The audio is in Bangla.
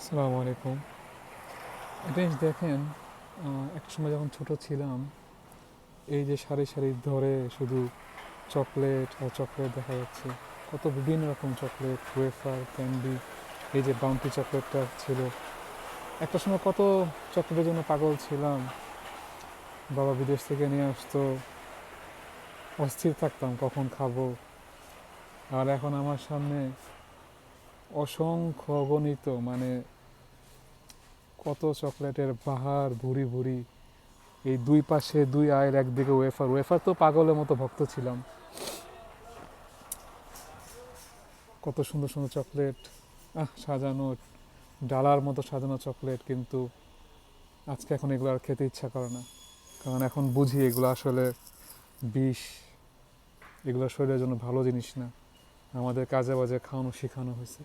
আসসালামু আলাইকুম। এটা দেখেন, একটা সময় যখন ছোট ছিলাম, এই যে সারি সারি ধরে শুধু চকলেট আর চকলেট দেখা যাচ্ছে, কত বিভিন্ন রকম চকলেট, ওয়েফার, ক্যান্ডি। এই যে বাউন্টি চকলেটটা ছিল, একটা সময় কত চকলেটের জন্য পাগল ছিলাম। বাবা বিদেশ থেকে নিয়ে আসতো, অস্থির থাকতাম কখন খাবো। আর এখন আমার সামনে অসংখ্য অগণিত, মানে কত চকলেটের বাহার, ভুরি ভুরি। এই দুই পাশে দুই আয়ের একদিকে ওয়েফার, ওয়েফার তো পাগলের মতো ভক্ত ছিলাম। কত সুন্দর সুন্দর চকলেট, সাজানো, ডালার মতো সাজানো চকলেট। কিন্তু আজকে এখন এগুলো আর খেতে ইচ্ছা করে না, কারণ এখন বুঝি এগুলো আসলে বিষ। এগুলো শরীরের জন্য ভালো জিনিস না, আমাদের কাজে বাজে খাওয়ানো শেখানো হয়েছে।